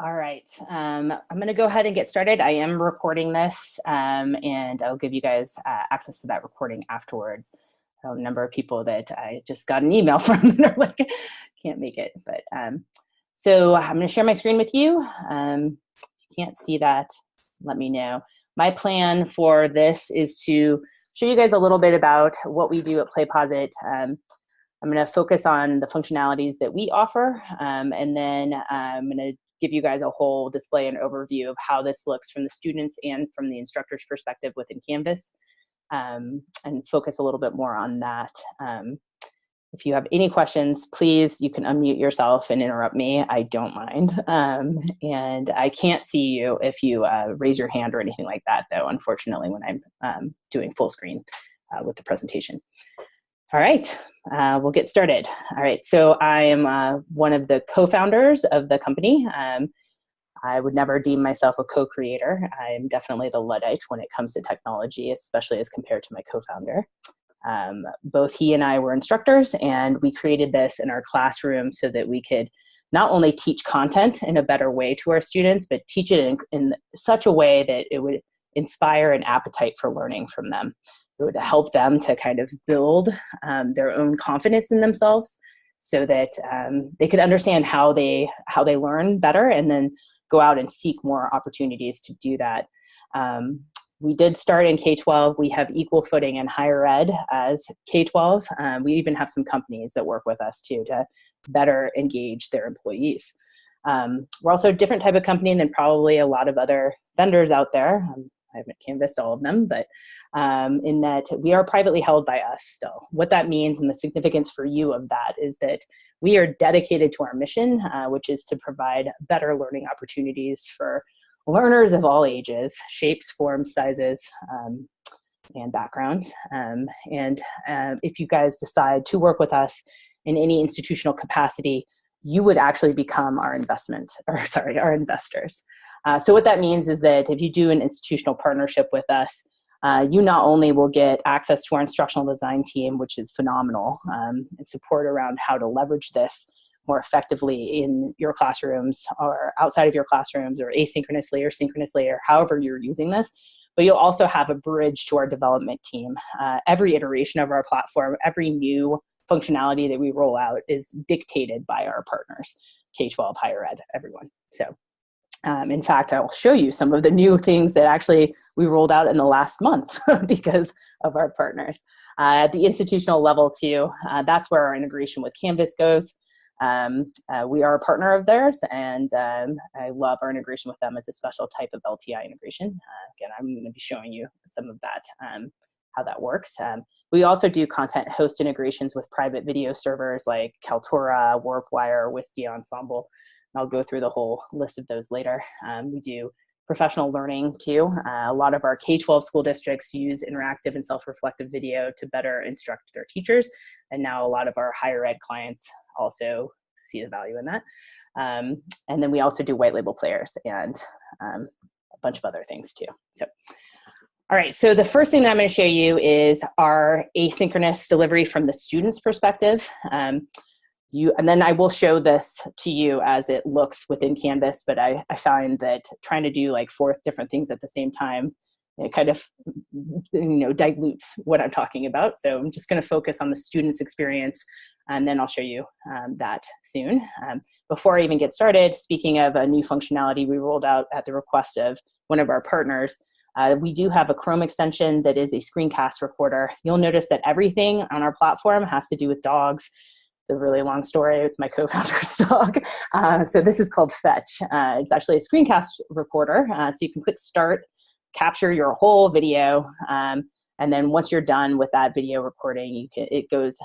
All right, I'm going to go ahead and get started. I am recording this, and I'll give you guys access to that recording afterwards. A number of people that I just got an email from that are like, can't make it. But so I'm going to share my screen with you. If you can't see that, let me know. My plan for this is to show you guys a little bit about what we do at PlayPosit. I'm going to focus on the functionalities that we offer, and then I'm going to give you guys a whole display and overview of how this looks from the students and from the instructor's perspective within Canvas, and focus a little bit more on that. If you have any questions, please, you can unmute yourself and interrupt me. I don't mind. And I can't see you if you raise your hand or anything like that, though, unfortunately, when I'm doing full screen with the presentation. All right, we'll get started. All right, so I am one of the co-founders of the company. I would never deem myself a co-creator. I am definitely the Luddite when it comes to technology, especially as compared to my co-founder. Both he and I were instructors, and we created this in our classroom so that we could not only teach content in a better way to our students, but teach it in such a way that it would inspire an appetite for learning from them. It would help them to kind of build their own confidence in themselves so that they could understand how they learn better and then go out and seek more opportunities to do that. We did start in K-12. We have equal footing in higher ed as K-12. We even have some companies that work with us too to better engage their employees. We're also a different type of company than probably a lot of other vendors out there. I haven't canvassed all of them, but in that we are privately held by us still. What that means and the significance for you of that is that we are dedicated to our mission, which is to provide better learning opportunities for learners of all ages, shapes, forms, sizes, and backgrounds. If you guys decide to work with us in any institutional capacity, you would actually become our our investors. So what that means is that if you do an institutional partnership with us, you not only will get access to our instructional design team, which is phenomenal, and support around how to leverage this more effectively in your classrooms or outside of your classrooms or asynchronously or synchronously or however you're using this, but you'll also have a bridge to our development team. Every iteration of our platform, every new functionality that we roll out is dictated by our partners, K-12, higher ed, everyone. So. In fact, I will show you some of the new things that actually we rolled out in the last month because of our partners. At the institutional level too, that's where our integration with Canvas goes. We are a partner of theirs, and I love our integration with them. It's a special type of LTI integration. Again, I'm going to be showing you some of that, how that works. We also do content host integrations with private video servers like Kaltura, WarpWire, Wistia Ensemble. I'll go through the whole list of those later. We do professional learning too. A lot of our K-12 school districts use interactive and self-reflective video to better instruct their teachers. And now a lot of our higher ed clients also see the value in that. And then we also do white label players and a bunch of other things too. So, all right, so the first thing that I'm going to show you is our asynchronous delivery from the student's perspective. And then I will show this to you as it looks within Canvas, but I find that trying to do like 4 different things at the same time, it kind of dilutes what I'm talking about. So I'm just going to focus on the student's experience, and then I'll show you that soon. Before I even get started, speaking of a new functionality we rolled out at the request of one of our partners, we do have a Chrome extension that is a screencast recorder. You'll notice that everything on our platform has to do with dogs. It's a really long story. It's my co-founder's dog. So this is called Fetch. It's actually a screencast recorder. So you can click start, capture your whole video, and then once you're done with that video recording, it goes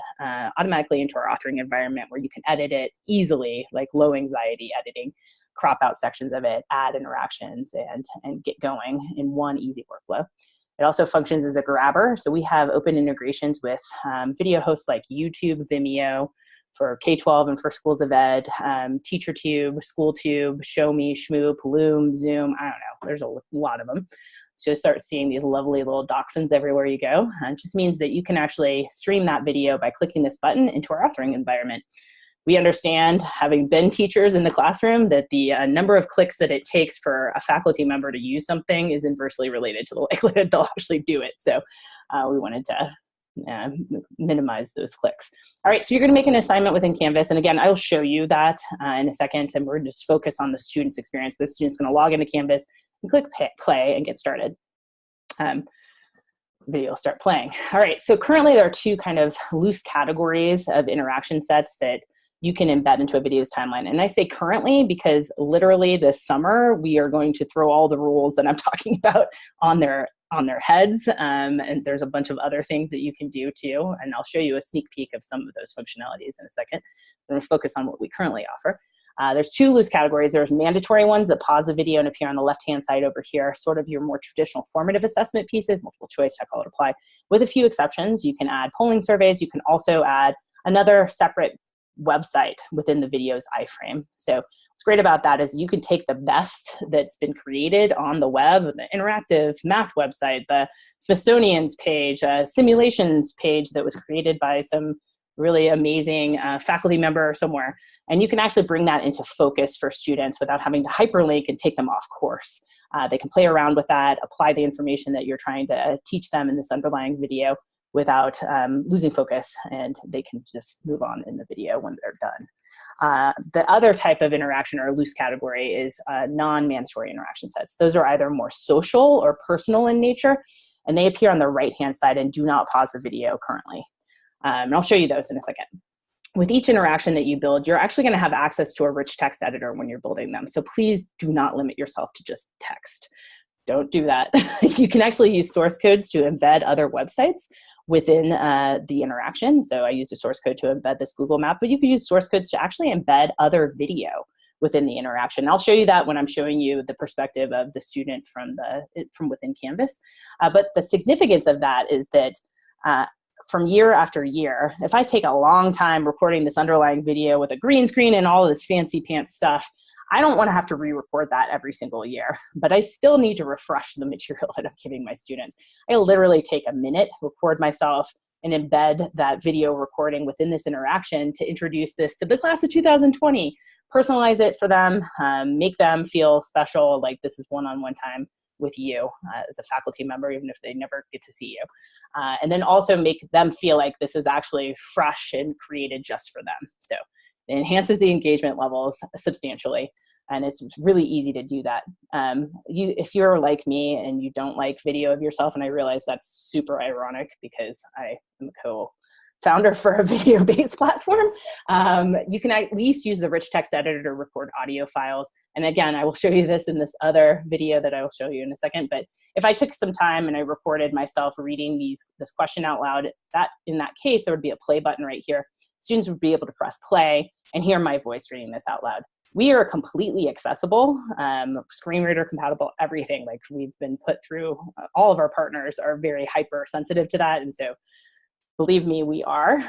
automatically into our authoring environment where you can edit it easily, like low anxiety editing, crop out sections of it, add interactions, and get going in one easy workflow. It also functions as a grabber. So we have open integrations with video hosts like YouTube, Vimeo, for K-12 and for schools of ed, TeacherTube, SchoolTube, ShowMe, Shmoo, Paloom, Zoom, I don't know, there's a lot of them. So you start seeing these lovely little dachshunds everywhere you go. It just means that you can actually stream that video by clicking this button into our authoring environment. We understand, having been teachers in the classroom, that the number of clicks that it takes for a faculty member to use something is inversely related to the likelihood they'll actually do it. So we wanted to minimize those clicks. All right, so you're going to make an assignment within Canvas. And again, I will show you that in a second. And we're going to just focus on the student's experience. The student's going to log into Canvas and click play and get started. Video will start playing. All right, so currently there are two kind of loose categories of interaction sets that you can embed into a video's timeline. And I say currently because literally this summer, we are going to throw all the rules that I'm talking about on their heads. And there's a bunch of other things that you can do too. And I'll show you a sneak peek of some of those functionalities in a second. I'm going to focus on what we currently offer. There's two loose categories. There's mandatory ones that pause the video and appear on the left-hand side over here, sort of your more traditional formative assessment pieces, multiple choice, check, all, apply. With a few exceptions, you can add polling surveys. You can also add another separate website within the video's iframe. So what's great about that is you can take the best that's been created on the web, the interactive math website, the Smithsonian's page, simulations page that was created by some really amazing faculty member somewhere. And you can actually bring that into focus for students without having to hyperlink and take them off course. They can play around with that, apply the information that you're trying to teach them in this underlying video without losing focus, and they can just move on in the video when they're done. The other type of interaction or loose category is non-mandatory interaction sets. Those are either more social or personal in nature, and they appear on the right-hand side and do not pause the video currently. And I'll show you those in a second. With each interaction that you build, you're actually going to have access to a rich text editor when you're building them. So please do not limit yourself to just text. Don't do that. You can actually use source codes to embed other websites within the interaction. So I used a source code to embed this Google map, but you can use source codes to actually embed other video within the interaction. I'll show you that when I'm showing you the perspective of the student from within Canvas. But the significance of that is that from year after year, if I take a long time recording this underlying video with a green screen and all of this fancy pants stuff, I don't want to have to re-record that every single year, but I still need to refresh the material that I'm giving my students. I literally take a minute, record myself, and embed that video recording within this interaction to introduce this to the class of 2020, personalize it for them, make them feel special, like this is one-on-one time with you as a faculty member, even if they never get to see you. And then also make them feel like this is actually fresh and created just for them. So it enhances the engagement levels substantially, and it's really easy to do that. If you're like me and you don't like video of yourself, and I realize that's super ironic because I am a co-founder for a video-based platform, you can at least use the rich text editor to record audio files. And again, I will show you this in this other video that I will show you in a second. But if I took some time and I recorded myself reading this question out loud, in that case, there would be a play button right here. Students would be able to press play and hear my voice reading this out loud. We are completely accessible, screen reader compatible, everything. Like we've been put through, all of our partners are very hypersensitive to that. And so believe me, we are.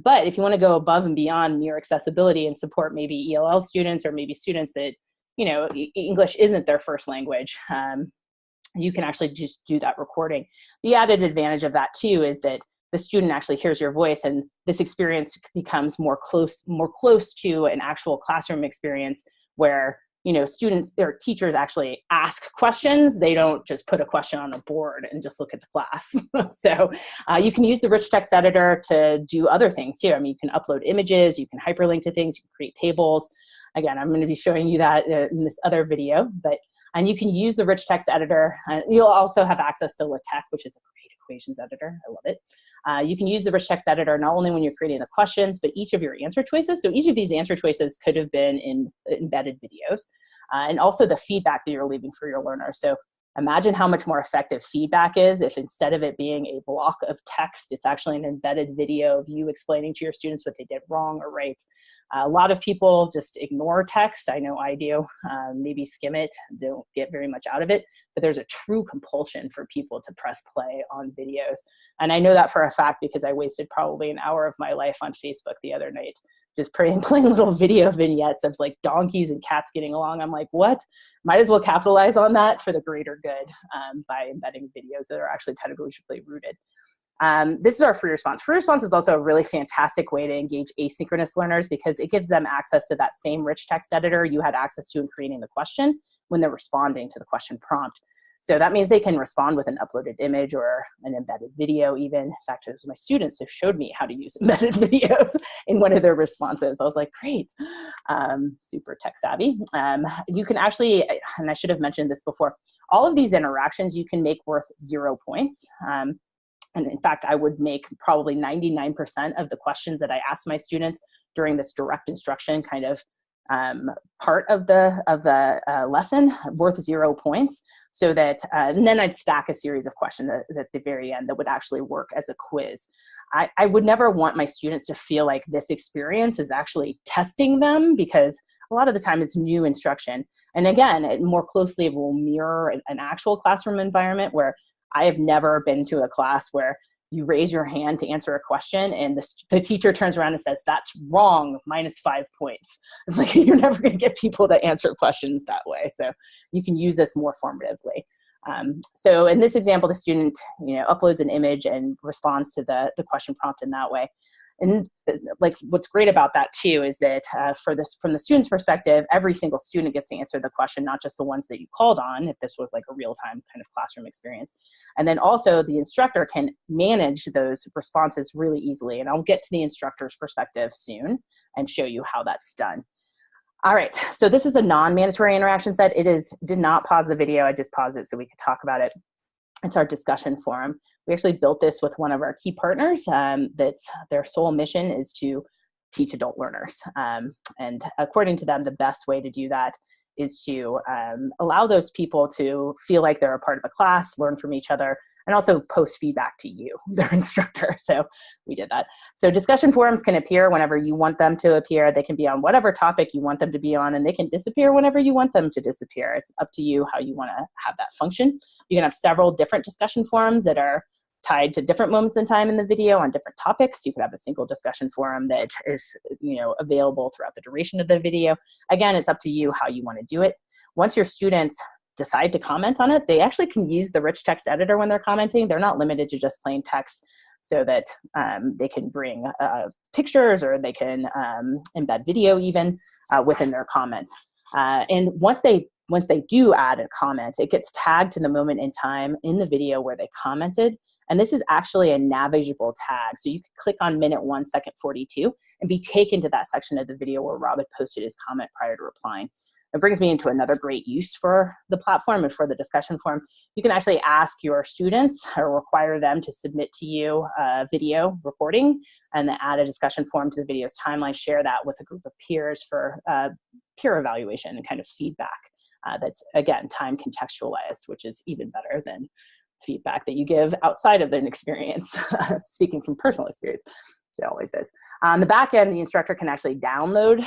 But if you want to go above and beyond mere accessibility and support maybe ELL students or maybe students that, you know, English isn't their first language, you can actually just do that recording. The added advantage of that too is that the student actually hears your voice, and this experience becomes more close to an actual classroom experience where, you know, students or teachers actually ask questions. They don't just put a question on a board and just look at the class. So you can use the rich text editor to do other things too. I mean, you can upload images, you can hyperlink to things, you can create tables. Again, I'm going to be showing you that in this other video, and you can use the rich text editor. You'll also have access to LaTeX, which is a great equations editor. I love it. You can use the rich text editor not only when you're creating the questions, but each of your answer choices. So each of these answer choices could have been in embedded videos, and also the feedback that you're leaving for your learners. So imagine how much more effective feedback is if instead of it being a block of text, it's actually an embedded video of you explaining to your students what they did wrong or right. A lot of people just ignore text. I know I do. Maybe skim it, don't get very much out of it, but there's a true compulsion for people to press play on videos. And I know that for a fact because I wasted probably an hour of my life on Facebook the other night, just playing little video vignettes of like donkeys and cats getting along. I'm like, what? Might as well capitalize on that for the greater good by embedding videos that are actually pedagogically rooted. This is our free response. Free response is also a really fantastic way to engage asynchronous learners because it gives them access to that same rich text editor you had access to in creating the question when they're responding to the question prompt. So that means they can respond with an uploaded image or an embedded video even. In fact, it was my students who showed me how to use embedded videos in one of their responses. I was like, great, super tech savvy. You can actually, and I should have mentioned this before, all of these interactions you can make worth 0 points. And in fact, I would make probably 99% of the questions that I ask my students during this direct instruction kind of part of the lesson worth 0 points, so that and then I'd stack a series of questions at the very end that would actually work as a quiz. I would never want my students to feel like this experience is actually testing them, because a lot of the time it's new instruction. And again, it more closely will mirror an actual classroom environment, where I have never been to a class where you raise your hand to answer a question and the teacher turns around and says, that's wrong, -5 points. It's like, you're never going to get people to answer questions that way. So you can use this more formatively. So in this example, the student, uploads an image and responds to the question prompt in that way. And like, what's great about that too is that from the student's perspective, every single student gets to answer the question, not just the ones that you called on, if this was like a real-time kind of classroom experience. And then also the instructor can manage those responses really easily. And I'll get to the instructor's perspective soon and show you how that's done. All right, so this is a non-mandatory interaction set. Did not pause the video, I just paused it so we could talk about it. It's our discussion forum. We actually built this with one of our key partners that's their sole mission is to teach adult learners. And according to them, the best way to do that is to allow those people to feel like they're a part of a class, learn from each other, and also post feedback to you, their instructor. So we did that. So discussion forums can appear whenever you want them to appear. They can be on whatever topic you want them to be on, and they can disappear whenever you want them to disappear. It's up to you how you want to have that function. You can have several different discussion forums that are tied to different moments in time in the video on different topics. You could have a single discussion forum that is, available throughout the duration of the video. Again, it's up to you how you want to do it. Once your students decide to comment on it, they actually can use the rich text editor when they're commenting. They're not limited to just plain text, so that they can bring pictures, or they can embed video even within their comments. And once they do add a comment, it gets tagged to the moment in time in the video where they commented. And this is actually a navigatable tag. So you can click on minute 1, second 42 and be taken to that section of the video where Rob had posted his comment prior to replying. It brings me into another great use for the platform and for the discussion forum. You can actually ask your students or require them to submit to you a video recording and then add a discussion forum to the video's timeline, share that with a group of peers for peer evaluation and kind of feedback that's, again, time contextualized, which is even better than feedback that you give outside of an experience, speaking from personal experience. It always is. On the back end, the instructor can actually download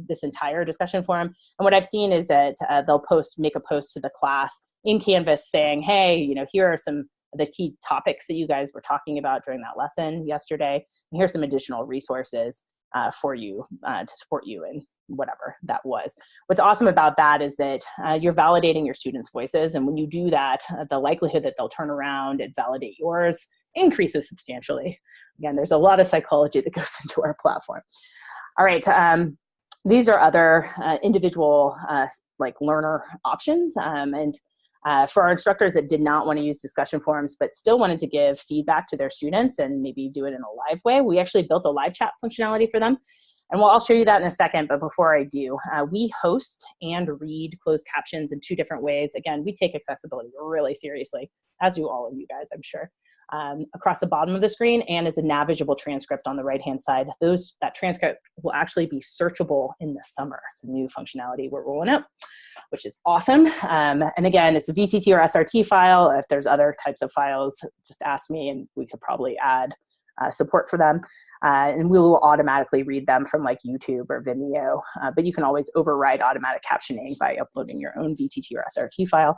this entire discussion forum. And what I've seen is that they'll make a post to the class in Canvas saying, hey, here are some of the key topics that you guys were talking about during that lesson yesterday. And here's some additional resources for you to support you in whatever that was. What's awesome about that is that you're validating your students' voices. And when you do that, the likelihood that they'll turn around and validate yours increases substantially. Again, there's a lot of psychology that goes into our platform. All right, these are other individual learner options. For our instructors that did not want to use discussion forums but still wanted to give feedback to their students and maybe do it in a live way, we actually built a live chat functionality for them. And I'll show you that in a second, but before I do, we host and read closed captions in 2 different ways. Again, we take accessibility really seriously, as do all of you guys, I'm sure. Across the bottom of the screen and as a navigatable transcript on the right-hand side. That transcript will actually be searchable in the summer. It's a new functionality we're rolling out, which is awesome. And again, it's a VTT or SRT file. If there's other types of files, just ask me and we could probably add support for them. And we will automatically read them from like YouTube or Vimeo, but you can always override automatic captioning by uploading your own VTT or SRT file.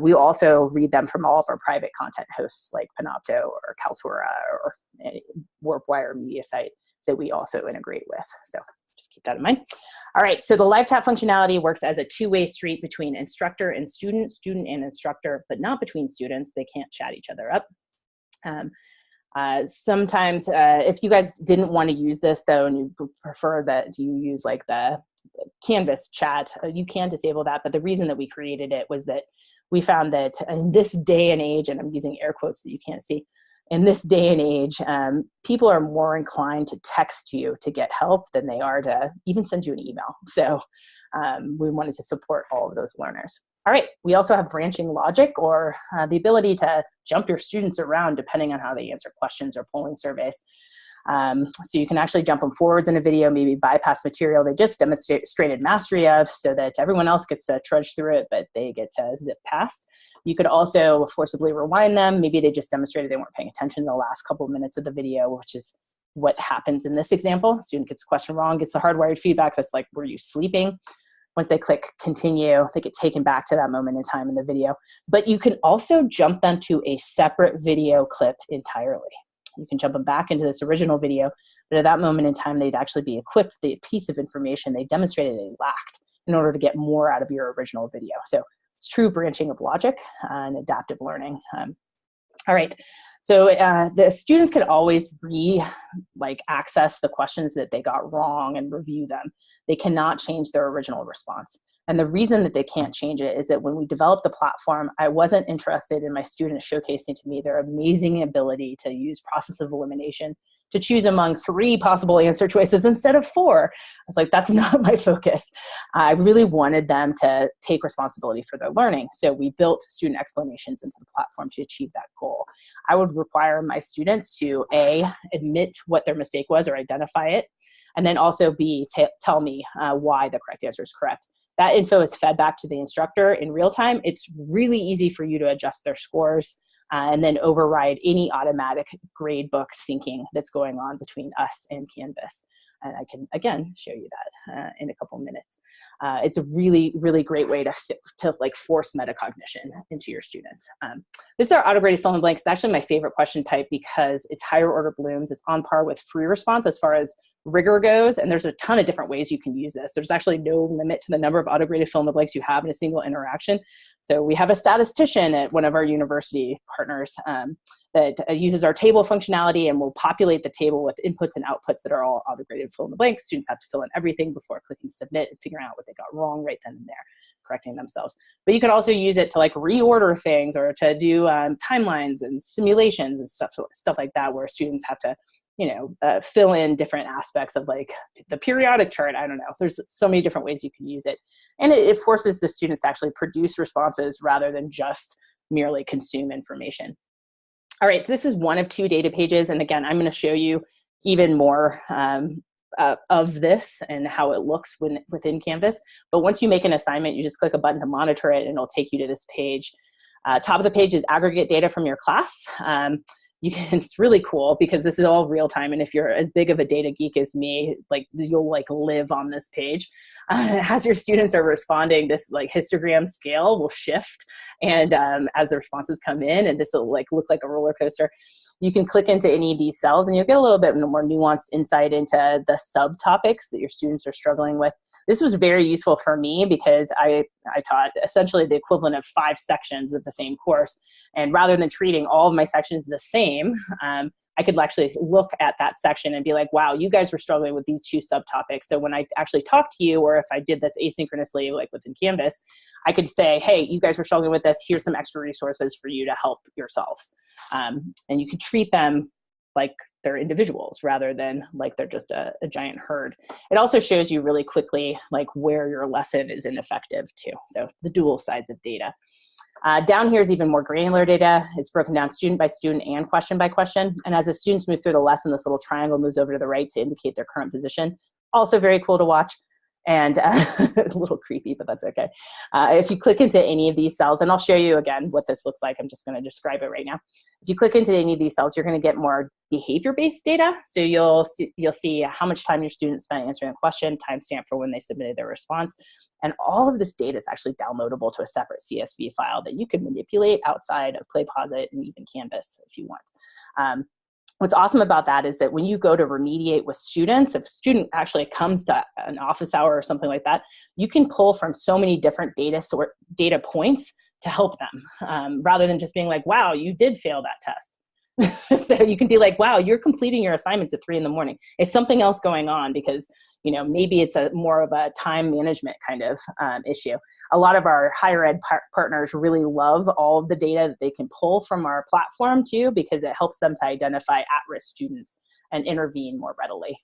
We also read them from all of our private content hosts like Panopto or Kaltura or WarpWire media site that we also integrate with. So just keep that in mind. All right, so the live chat functionality works as a 2-way street between instructor and student, student and instructor, but not between students. They can't chat each other up. Sometimes if you guys didn't want to use this though, and you prefer that you use like the Canvas chat, you can disable that. But the reason that we created it was that we found that in this day and age, and I'm using air quotes that you can't see, in this day and age, people are more inclined to text you to get help than they are to even send you an email. So we wanted to support all of those learners. All right, we also have branching logic, or the ability to jump your students around depending on how they answer questions or polling surveys. So you can actually jump them forwards in a video, maybe bypass material they just demonstrated mastery of so that everyone else gets to trudge through it, but they get to zip past. You could also forcibly rewind them. Maybe they just demonstrated they weren't paying attention in the last couple of minutes of the video, which is what happens in this example. Student gets a question wrong, gets the hardwired feedback that's like, were you sleeping? Once they click continue, they get taken back to that moment in time in the video. But you can also jump them to a separate video clip entirely. You can jump them back into this original video, but at that moment in time, they'd actually be equipped with the piece of information they demonstrated they lacked in order to get more out of your original video. So it's true branching of logic and adaptive learning. All right, so the students can always access the questions that they got wrong and review them. They cannot change their original response. And the reason that they can't change it is that when we developed the platform, I wasn't interested in my students showcasing to me their amazing ability to use process of elimination to choose among 3 possible answer choices instead of 4. I was like, that's not my focus. I really wanted them to take responsibility for their learning. So we built student explanations into the platform to achieve that goal. I would require my students to A, admit what their mistake was or identify it, and then also B, tell me why the correct answer is correct. That info is fed back to the instructor in real time. It's really easy for you to adjust their scores and then override any automatic gradebook syncing that's going on between us and Canvas. And I can, again, show you that in a couple minutes. It's a really, really great way to force metacognition into your students. This is our auto-graded fill in blanks. It's actually my favorite question type because it's higher order blooms. It's on par with free response as far as rigor goes, and there's a ton of different ways you can use this. There's actually no limit to the number of auto-graded fill in the blanks you have in a single interaction. So we have a statistician at one of our university partners that uses our table functionality and will populate the table with inputs and outputs that are all auto-graded fill in the blanks. Students have to fill in everything before clicking submit and figuring out what they got wrong right then and there, correcting themselves. But you can also use it to reorder things or to do timelines and simulations and stuff like that, where students have to fill in different aspects of the periodic chart. I don't know. There's so many different ways you can use it. And it forces the students to actually produce responses rather than just merely consume information. All right, so this is one of 2 data pages. And again, I'm going to show you even more of this and how it looks within Canvas. But once you make an assignment, you just click a button to monitor it and it'll take you to this page. Top of the page is aggregate data from your class. It's really cool because this is all real time. And if you're as big of a data geek as me, you'll live on this page. As your students are responding, this histogram scale will shift. And as the responses come in, and this will look like a roller coaster, you can click into any of these cells and you'll get a little bit more nuanced insight into the subtopics that your students are struggling with. This was very useful for me because I taught essentially the equivalent of 5 sections of the same course. And rather than treating all of my sections the same, I could actually look at that section and be like, wow, you guys were struggling with these 2 subtopics. So when I actually talk to you, or if I did this asynchronously, within Canvas, I could say, hey, you guys were struggling with this. Here's some extra resources for you to help yourselves. And you could treat them like they're individuals rather than they're just a giant herd. It also shows you really quickly where your lesson is ineffective too. So the dual sides of data. Down here is even more granular data. It's broken down student by student and question by question. And as the students move through the lesson, this little triangle moves over to the right to indicate their current position. Also very cool to watch. And a little creepy, but that's okay. If you click into any of these cells, and I'll show you again what this looks like. I'm just going to describe it right now. If you click into any of these cells, you're going to get more behavior-based data. So you'll see how much time your students spent answering a question, timestamp for when they submitted their response. And all of this data is actually downloadable to a separate CSV file that you can manipulate outside of PlayPosit and even Canvas if you want. What's awesome about that is that when you go to remediate with students, if a student actually comes to an office hour or something like that, you can pull from so many different data points to help them, rather than just being like, wow, you did fail that test. So you can be like, wow, you're completing your assignments at 3 in the morning. Is something else going on? Because, you know, maybe it's a more of a time management kind of issue. A lot of our higher ed partners really love all of the data that they can pull from our platform too, because it helps them to identify at-risk students and intervene more readily.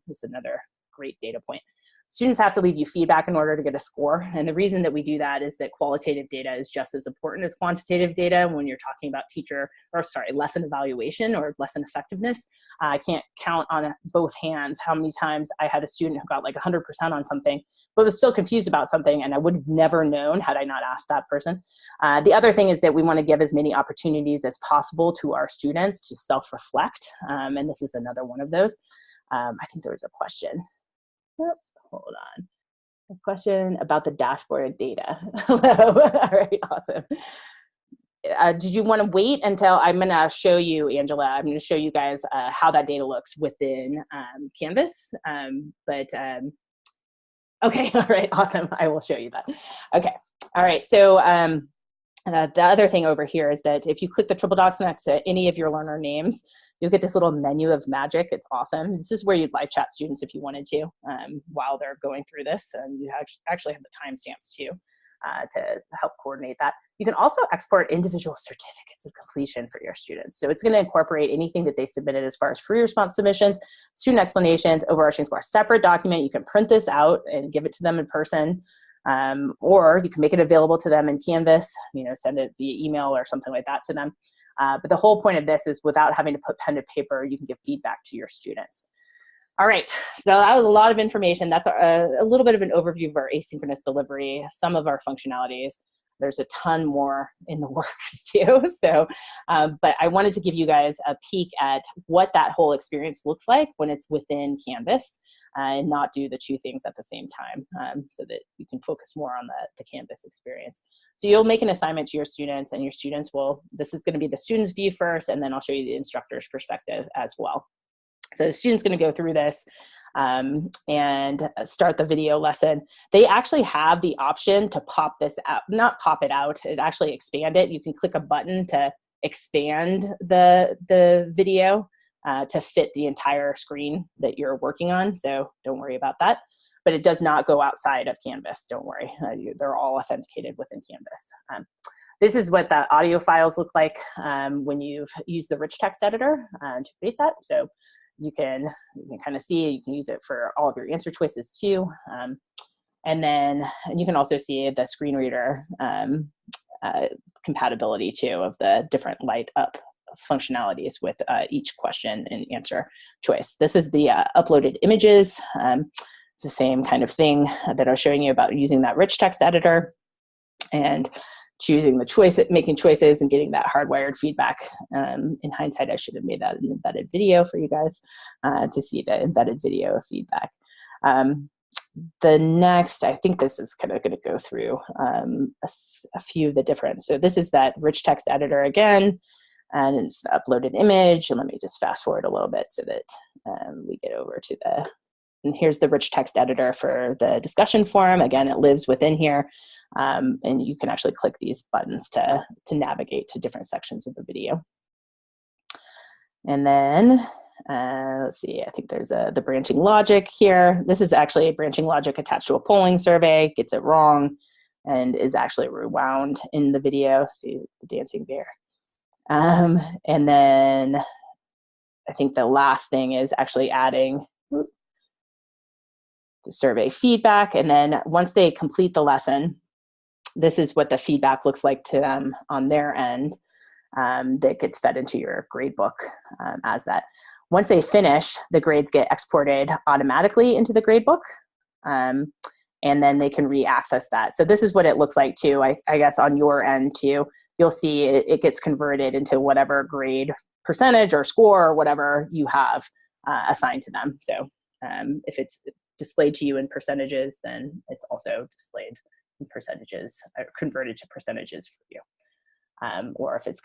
This is another great data point. Students have to leave you feedback in order to get a score. And the reason that we do that is that qualitative data is just as important as quantitative data when you're talking about lesson evaluation or lesson effectiveness. I can't count on both hands how many times I had a student who got like 100% on something, but was still confused about something, and I would have never known had I not asked that person. The other thing is that we want to give as many opportunities as possible to our students to self-reflect, and this is another one of those. I think there was a question. Hold on. A question about the dashboard data. Hello. All right, awesome. Did you want to wait until I'm going to show you, Angela? I'm going to show you guys how that data looks within Canvas. Okay, all right, awesome. I will show you that. Okay, all right. So the other thing over here is that if you click the triple dots next to any of your learner names, you'll get this little menu of magic. It's awesome. This is where you'd live chat students if you wanted to while they're going through this. And you actually have the timestamps too to help coordinate that. You can also export individual certificates of completion for your students. So it's going to incorporate anything that they submitted as far as free response submissions, student explanations, overarching score, separate document. You can print this out and give it to them in person. Or you can make it available to them in Canvas, you know, send it via email or something like that to them. But the whole point of this is without having to put pen to paper, you can give feedback to your students. All right, so that was a lot of information. That's a little bit of an overview of our asynchronous delivery, some of our functionalities. There's a ton more in the works too. So, but I wanted to give you guys a peek at what that whole experience looks like when it's within Canvas and not do the two things at the same time so that you can focus more on the Canvas experience. So you'll make an assignment to your students and your students will, this is gonna be the student's view first, and then I'll show you the instructor's perspective as well. So the student's gonna go through this and start the video lesson. They actually have the option to pop this out, not pop it out, it actually expand it. You can click a button to expand the video to fit the entire screen that you're working on. So don't worry about that, but it does not go outside of Canvas. Don't worry, they're all authenticated within Canvas. This is what the audio files look like when you've used the rich text editor to create that. So you can kind of see, you can use it for all of your answer choices too. And then you can also see the screen reader compatibility too of the different light up functionalities with each question and answer choice. This is the uploaded images. It's the same kind of thing that I was showing you about using that rich text editor and choosing the choice, making choices and getting that hardwired feedback. In hindsight, I should have made that an embedded video for you guys to see the embedded video feedback. The next, I think this is kind of going to go through a few of the different. So this is that rich text editor again, and it's an uploaded image. And let me just fast forward a little bit so that we get over to the, and here's the rich text editor for the discussion forum. Again, it lives within here. And you can actually click these buttons to navigate to different sections of the video. And then, let's see, I think there's the branching logic here. This is actually a branching logic attached to a polling survey, gets it wrong, and is actually rewound in the video. See the dancing bear. And then I think the last thing is actually adding the survey feedback. And then once they complete the lesson, this is what the feedback looks like to them on their end that gets fed into your gradebook as that. Once they finish, the grades get exported automatically into the gradebook, and then they can re-access that. So this is what it looks like too, I guess on your end too. You'll see it gets converted into whatever grade percentage or score or whatever you have assigned to them. So if it's displayed to you in percentages, then it's also displayed in percentages, converted to percentages for you. Or if it's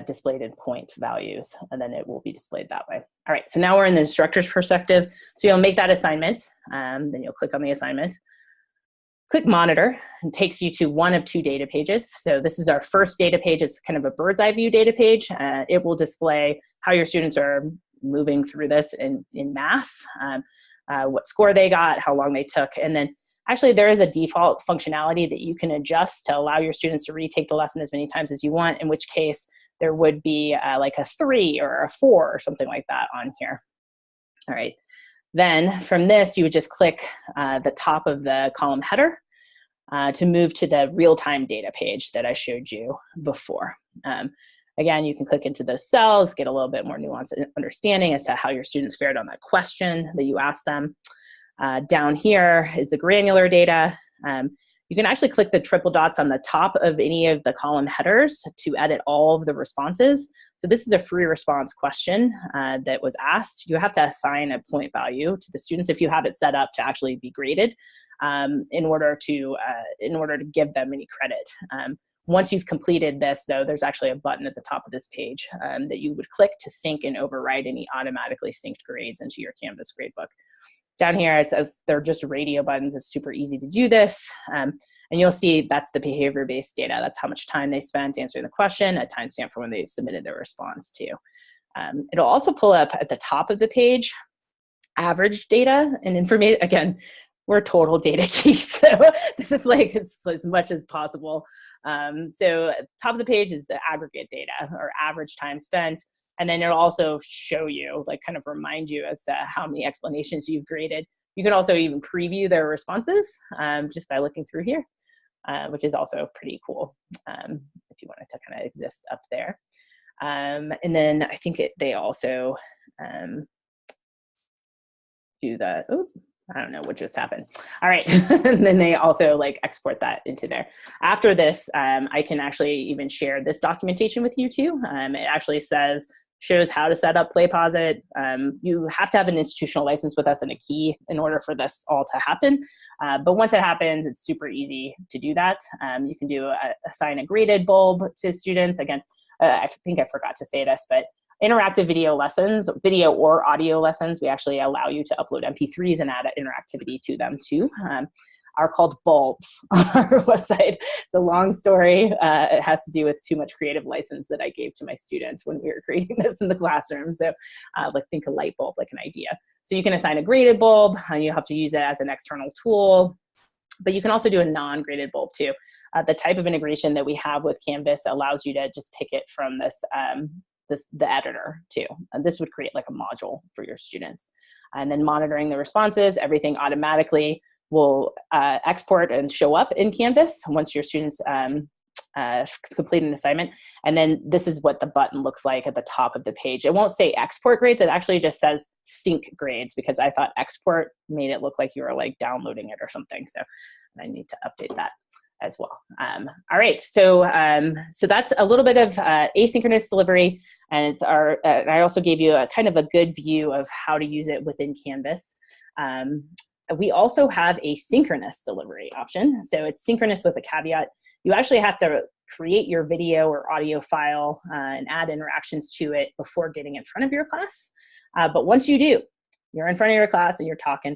displayed in point values, and then it will be displayed that way. All right, so now we're in the instructor's perspective. So you'll make that assignment, then you'll click on the assignment, click monitor, and takes you to one of two data pages. So this is our first data page. It's kind of a bird's eye view data page. It will display how your students are moving through this in mass, what score they got, how long they took. And then actually there is a default functionality that you can adjust to allow your students to retake the lesson as many times as you want, in which case there would be like a 3 or a 4 or something like that on here. All right. Then from this, you would just click the top of the column header to move to the real-time data page that I showed you before. Again, you can click into those cells, get a little bit more nuanced understanding as to how your students fared on that question that you asked them. Down here is the granular data. You can actually click the triple dots on the top of any of the column headers to edit all of the responses. So this is a free response question that was asked. You have to assign a point value to the students if you have it set up to actually be graded in order to give them any credit. Once you've completed this, though, there's actually a button at the top of this page that you would click to sync and override any automatically synced grades into your Canvas gradebook. Down here, it says they're just radio buttons. It's super easy to do this. And you'll see that's the behavior-based data. That's how much time they spent answering the question, a timestamp for when they submitted their response too. It'll also pull up at the top of the page, average data and information. Again, we're total data geeks, so this is like as much as possible. So top of the page is the aggregate data or average time spent. And then it'll also show you, like kind of remind you as to how many explanations you've graded. You can also even preview their responses just by looking through here, which is also pretty cool if you want it to kind of exist up there. And then I think they also do the, oops, I don't know what just happened. All right, and then they also like export that into there. After this, I can actually even share this documentation with you too. It actually shows how to set up PlayPosit. You have to have an institutional license with us and a key in order for this all to happen. But once it happens, it's super easy to do that. You can assign a graded bulb to students. Again, I think I forgot to say this, but interactive video lessons, video or audio lessons, we actually allow you to upload MP3s and add interactivity to them too, are called bulbs on our website. It's a long story. It has to do with too much creative license that I gave to my students when we were creating this in the classroom. So like think a light bulb, like an idea. So you can assign a graded bulb and you have to use it as an external tool, but you can also do a non-graded bulb too. The type of integration that we have with Canvas allows you to just pick it from the editor too. And this would create like a module for your students. And then monitoring the responses, everything automatically will export and show up in Canvas once your students complete an assignment. And then this is what the button looks like at the top of the page. It won't say export grades, it actually just says sync grades because I thought export made it look like you were like downloading it or something. So I need to update that as well. All right, so that's a little bit of asynchronous delivery, and I also gave you a kind of a good view of how to use it within Canvas. We also have a synchronous delivery option. So it's synchronous with a caveat. You actually have to create your video or audio file and add interactions to it before getting in front of your class. But once you do, you're in front of your class and you're talking.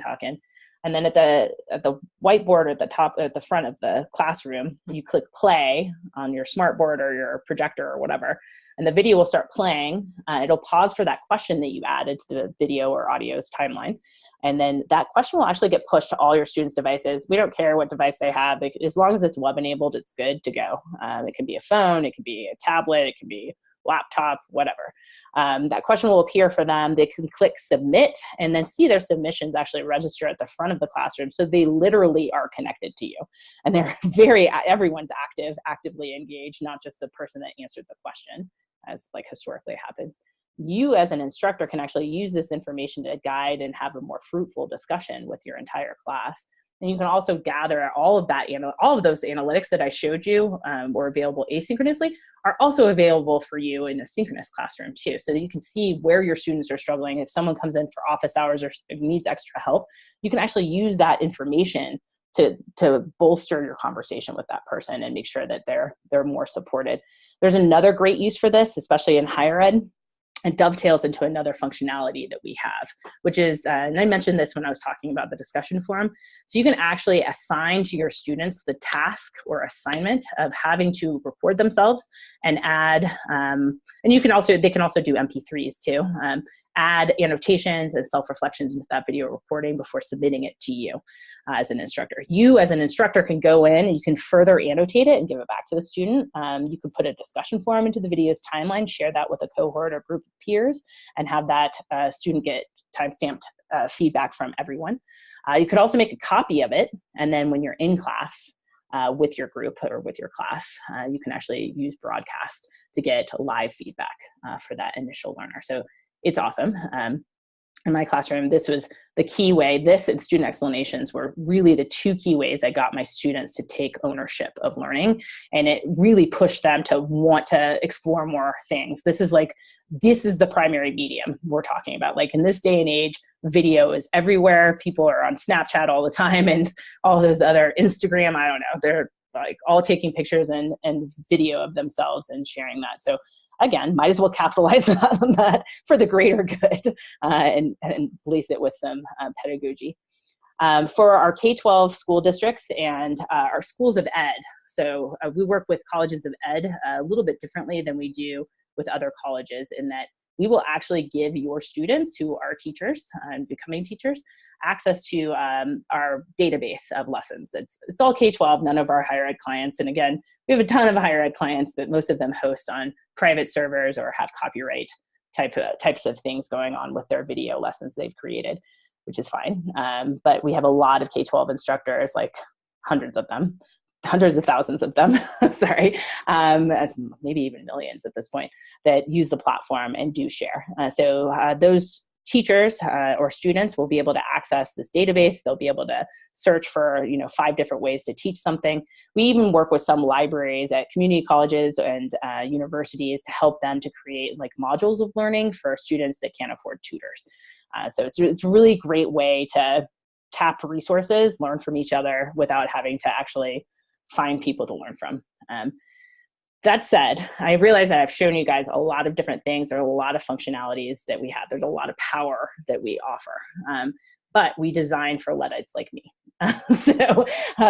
And then at the whiteboard at the front of the classroom, you click play on your smartboard or your projector or whatever, and the video will start playing. It'll pause for that question that you added to the video or audio's timeline. And then that question will actually get pushed to all your students' devices. We don't care what device they have. As long as it's web enabled, it's good to go. It can be a phone, it can be a tablet, it can be a laptop, whatever. That question will appear for them. They can click submit and then see their submissions actually register at the front of the classroom. So they literally are connected to you. And everyone's actively engaged, not just the person that answered the question, as like historically happens. You as an instructor can actually use this information to guide and have a more fruitful discussion with your entire class. And you can also gather all of those analytics that I showed you were available asynchronously are also available for you in a synchronous classroom too, so that you can see where your students are struggling. If someone comes in for office hours or needs extra help, you can actually use that information to bolster your conversation with that person and make sure that they're more supported. There's another great use for this, especially in higher ed. it dovetails into another functionality that we have, which is, and I mentioned this when I was talking about the discussion forum, so you can actually assign to your students the task or assignment of having to record themselves and add, and you can also, they can also do MP3s too, add annotations and self-reflections into that video recording before submitting it to you as an instructor. You as an instructor can go in and you can further annotate it and give it back to the student. You can put a discussion forum into the video's timeline, share that with a cohort or group of peers, and have that student get timestamped feedback from everyone. You could also make a copy of it, and then when you're in class with your group or with your class, you can actually use broadcast to get live feedback for that initial learner. So it's awesome. In my classroom, this was the key way. This and student explanations were really the two key ways I got my students to take ownership of learning. And it really pushed them to want to explore more things. This is the primary medium we're talking about. Like in this day and age, video is everywhere. People are on Snapchat all the time and all those other Instagram, I don't know, they're like all taking pictures and video of themselves and sharing that. So again, might as well capitalize on that for the greater good and lace it with some pedagogy. For our K-12 school districts and our schools of ed, so we work with colleges of ed a little bit differently than we do with other colleges, in that we will actually give your students who are teachers and becoming teachers access to our database of lessons. It's all K-12, none of our higher ed clients. And again, we have a ton of higher ed clients, but most of them host on private servers or have copyright types of things going on with their video lessons they've created, which is fine. But we have a lot of K-12 instructors, like hundreds of them, hundreds of thousands of them, sorry, maybe even millions at this point, that use the platform and do share. So those teachers or students will be able to access this database. They'll be able to search for 5 different ways to teach something. We even work with some libraries at community colleges and universities to help them to create like modules of learning for students that can't afford tutors. So it's a really great way to tap resources, learn from each other without having to actually find people to learn from. That said, I realize that I've shown you guys a lot of different things. There are a lot of functionalities that we have. There's a lot of power that we offer, but we design for Luddites like me. So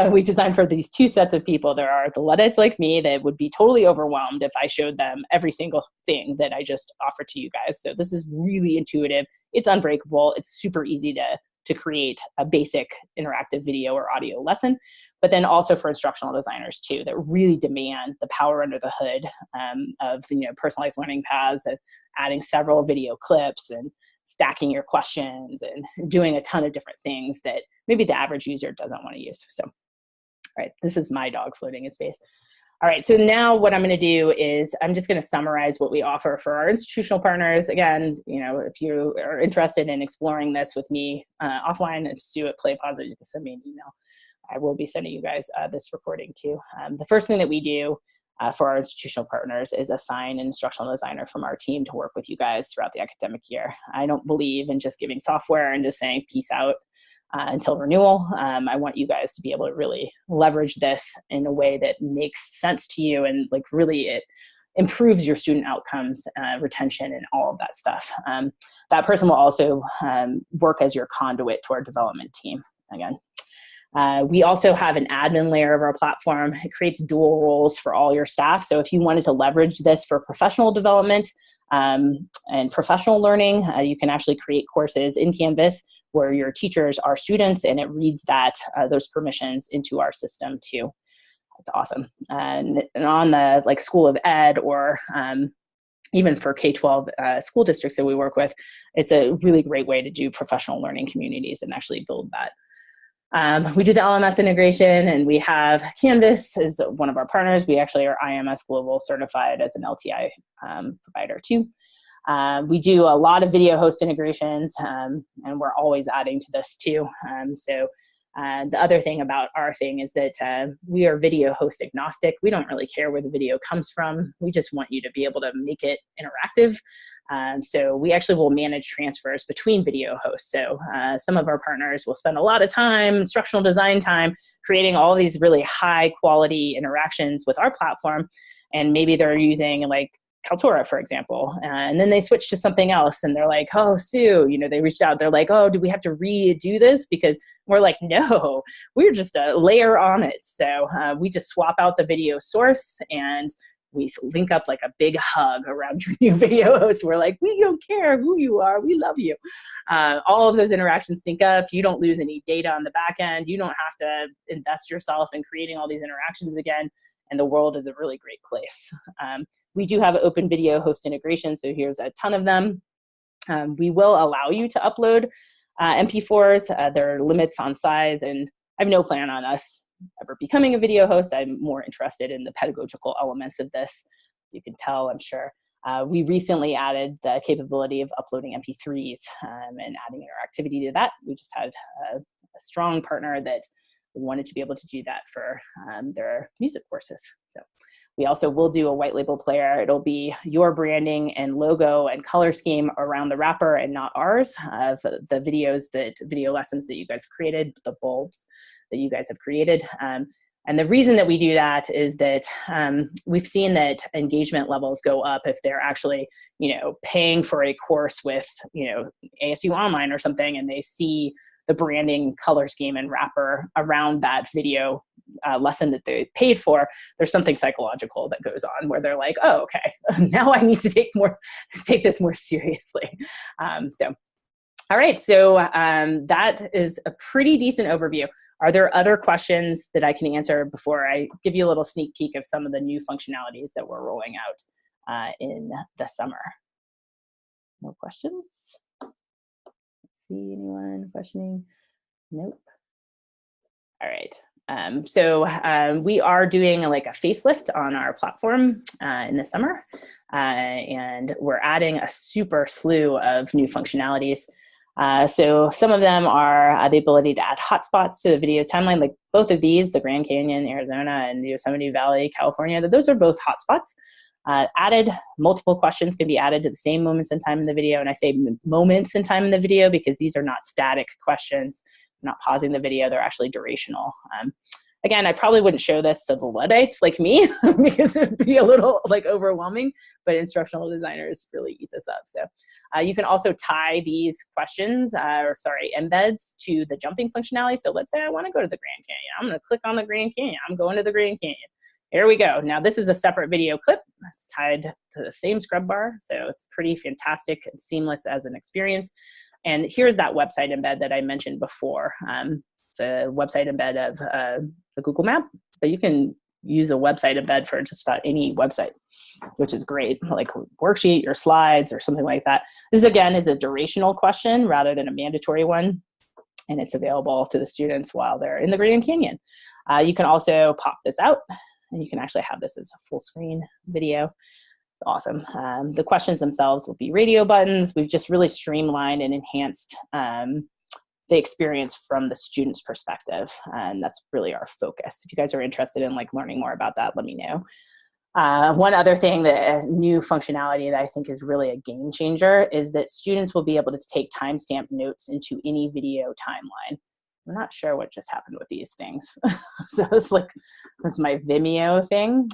we designed for these 2 sets of people. There are the Luddites like me that would be totally overwhelmed if I showed them every single thing that I just offered to you guys. So this is really intuitive. It's unbreakable. It's super easy to create a basic interactive video or audio lesson, but then also for instructional designers too, that really demand the power under the hood of personalized learning paths, and adding several video clips and stacking your questions and doing a ton of different things that maybe the average user doesn't want to use. So, all right, this is my dog floating in space. All right, so now what I'm going to do is I'm just going to summarize what we offer for our institutional partners. Again, if you are interested in exploring this with me offline, it's Sue at PlayPosit. You can send me an email. I will be sending you guys this recording too. The first thing that we do for our institutional partners is assign an instructional designer from our team to work with you guys throughout the academic year. I don't believe in just giving software and just saying peace out until renewal. I want you guys to be able to really leverage this in a way that makes sense to you, and like really it improves your student outcomes, retention, and all of that stuff. That person will also work as your conduit to our development team again. We also have an admin layer of our platform. It creates dual roles for all your staff. So if you wanted to leverage this for professional development and professional learning, you can actually create courses in Canvas where your teachers are students, and it reads those permissions into our system too. That's awesome. And on the School of Ed or even for K-12 school districts that we work with, it's a really great way to do professional learning communities and actually build that. We do the LMS integration, and we have Canvas as one of our partners. We actually are IMS Global certified as an LTI provider too. We do a lot of video host integrations, and we're always adding to this too. The other thing about our thing is that we are video host agnostic. We don't really care where the video comes from. We just want you to be able to make it interactive. So we actually will manage transfers between video hosts. So some of our partners will spend a lot of time, instructional design time, creating all these really high quality interactions with our platform. And maybe they're using Kaltura, for example, and then they switch to something else and they're like, oh, Sue, they reached out. They're like, oh, do we have to redo this? Because we're like, no, we're just a layer on it. So we just swap out the video source and we link up like a big hug around your new video host. We're like, we don't care who you are. We love you. All of those interactions sync up. You don't lose any data on the back end. You don't have to invest yourself in creating all these interactions again. And the world is a really great place. We do have open video host integration. So here's a ton of them. We will allow you to upload MP4s. There are limits on size, and I have no plan on us ever becoming a video host. I'm more interested in the pedagogical elements of this. You can tell, I'm sure. We recently added the capability of uploading MP3s and adding interactivity to that. We just had a strong partner that wanted to be able to do that for their music courses. So we also will do a white label player. It'll be your branding and logo and color scheme around the wrapper and not ours, of the video lessons that you guys have created, the bulbs that you guys have created. And the reason that we do that is that we've seen that engagement levels go up if they're actually, paying for a course with, ASU Online or something, and they see the branding, color scheme, and wrapper around that video lesson that they paid for. There's something psychological that goes on where they're like, oh, okay, now I need to take this more seriously. All right, so that is a pretty decent overview. Are there other questions that I can answer before I give you a little sneak peek of some of the new functionalities that we're rolling out in the summer? No questions? See anyone questioning? Nope. All right. So we are doing a facelift on our platform in the summer, and we're adding a super slew of new functionalities. So some of them are the ability to add hotspots to the video's timeline, like both of these, the Grand Canyon, Arizona, and Yosemite Valley, California. Those are both hotspots. Added multiple questions can be added to the same moments in time in the video. And I say moments in time in the video because these are not static questions. I'm not pausing the video, they're actually durational. Again, I probably wouldn't show this to the Luddites like me because it would be a little overwhelming, but instructional designers really eat this up. So you can also tie these questions, embeds to the jumping functionality. So let's say I want to go to the Grand Canyon. I'm going to click on the Grand Canyon. I'm going to the Grand Canyon. Here we go. Now this is a separate video clip. It's tied to the same scrub bar. So it's pretty fantastic and seamless as an experience. And here's that website embed that I mentioned before. It's a website embed of the Google map, but you can use a website embed for just about any website, which is great, like worksheet or slides or something like that. This again is a durational question rather than a mandatory one, and it's available to the students while they're in the Grand Canyon. You can also pop this out, and you can actually have this as a full screen video. Awesome. The questions themselves will be radio buttons. We've just really streamlined and enhanced the experience from the student's perspective, and that's really our focus. If you guys are interested in learning more about that, let me know. One other thing, a new functionality that I think is really a game changer is that students will be able to take timestamp notes into any video timeline. I'm not sure what just happened with these things. So it's that's my Vimeo thing.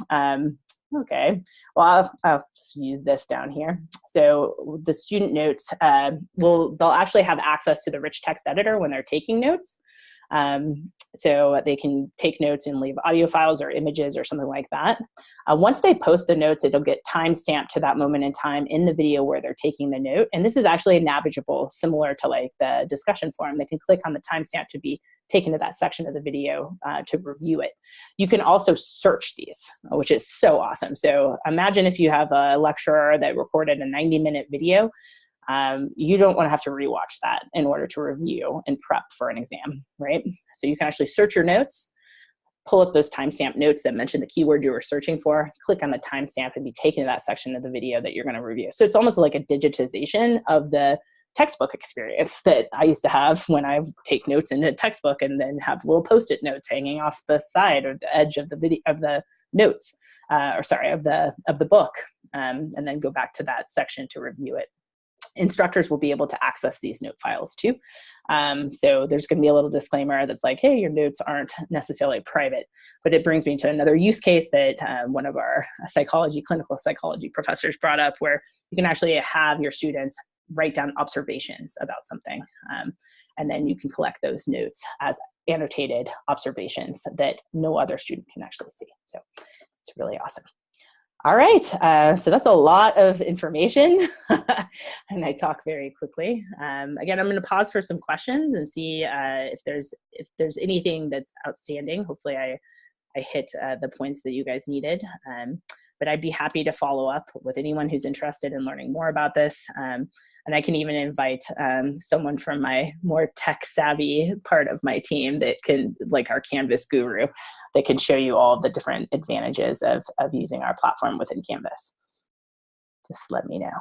Okay, well, I'll just use this down here. So the student notes, they'll actually have access to the rich text editor when they're taking notes. So they can take notes and leave audio files or images or something like that. Once they post the notes, it'll get timestamped to that moment in time in the video where they're taking the note. And this is actually navigable, similar to the discussion forum. They can click on the timestamp to be taken to that section of the video to review it. You can also search these, which is so awesome. So imagine if you have a lecturer that recorded a 90-minute video. You don't want to have to rewatch that in order to review and prep for an exam, right? So you can actually search your notes, pull up those timestamp notes that mention the keyword you were searching for, click on the timestamp and be taken to that section of the video that you're going to review. So it's almost like a digitization of the textbook experience that I used to have when I take notes in a textbook and then have little Post-it notes hanging off the side or the edge of the video of the notes, of the book, and then go back to that section to review it. instructors will be able to access these note files too. So there's going to be a little disclaimer that's like, hey, your notes aren't necessarily private, but it brings me to another use case that one of our clinical psychology professors brought up, where you can actually have your students write down observations about something. And then you can collect those notes as annotated observations that no other student can actually see. So it's really awesome. All right, so that's a lot of information, and I talk very quickly. Again, I'm going to pause for some questions and see if there's anything that's outstanding. Hopefully, I hit the points that you guys needed, but I'd be happy to follow up with anyone who's interested in learning more about this. And I can even invite someone from my more tech savvy part of my team that can, like our Canvas guru, that can show you all the different advantages of using our platform within Canvas. Just let me know.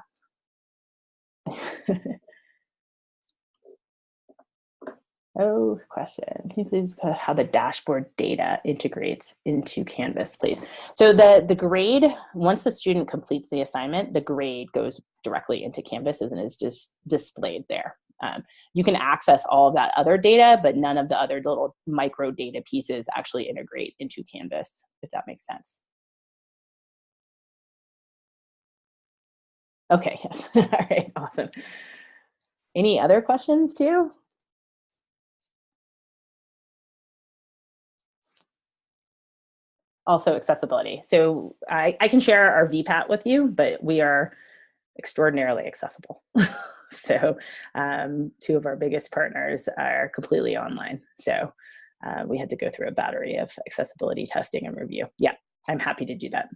Oh, question. Can you please how the dashboard data integrates into Canvas, please? So the grade, once the student completes the assignment, the grade goes directly into Canvas and is just displayed there. You can access all of that other data, but none of the other little micro data pieces actually integrate into Canvas, if that makes sense. Okay, yes. All right, awesome. Any other questions too? Also accessibility. So I can share our VPAT with you, but we are extraordinarily accessible. So 2 of our biggest partners are completely online. So we had to go through a battery of accessibility testing and review. Yeah, I'm happy to do that.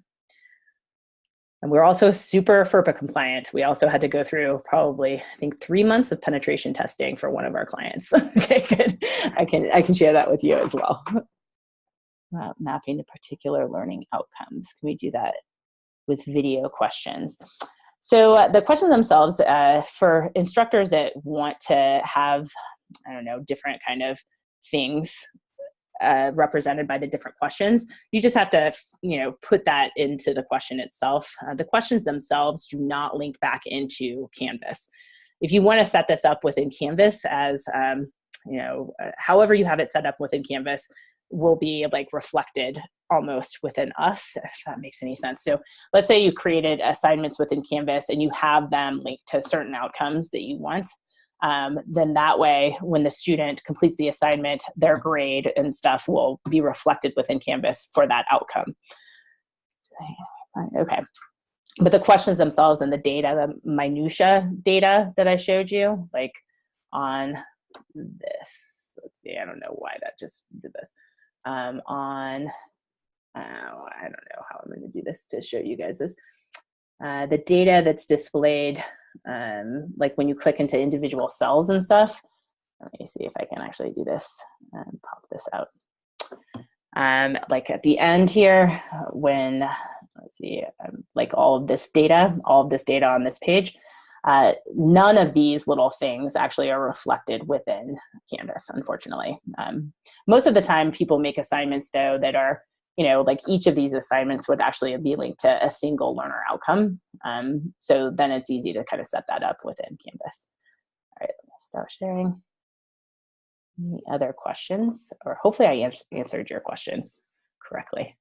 And we're also super FERPA compliant. We also had to go through probably, I think, 3 months of penetration testing for one of our clients. Okay, good. I can share that with you as well. Mapping to particular learning outcomes. Can we do that with video questions? So the questions themselves, for instructors that want to have, I don't know, different kind of things represented by the different questions, you just have to, put that into the question itself. The questions themselves do not link back into Canvas. If you want to set this up within Canvas as, however you have it set up within Canvas, will be like reflected almost within us, if that makes any sense. So let's say you created assignments within Canvas and you have them linked to certain outcomes that you want. Then that way, when the student completes the assignment, their grade and stuff will be reflected within Canvas for that outcome. Okay. But the questions themselves and the data, the minutia data that I showed you, like on this, let's see, I don't know why that just did this. I don't know how I'm going to do this to show you guys this. The data that's displayed, like when you click into individual cells and stuff. Let me see if I can actually do this and pop this out. Like at the end here, when, let's see, like all of this data on this page, none of these little things actually are reflected within Canvas, unfortunately. Most of the time people make assignments though that are, like each of these assignments would actually be linked to a single learner outcome. So then it's easy to kind of set that up within Canvas. All right, let's stop sharing. Any other questions? Or hopefully I answered your question correctly.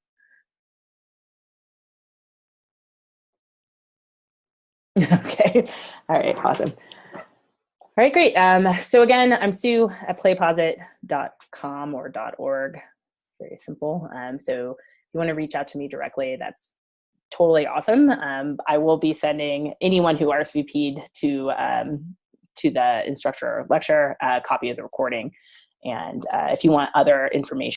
Okay. All right. Awesome. All right, great. So again, I'm Sue at playposit.com or .org. Very simple. So if you want to reach out to me directly, that's totally awesome. I will be sending anyone who RSVP'd to the Instructure lecture a copy of the recording. And if you want other information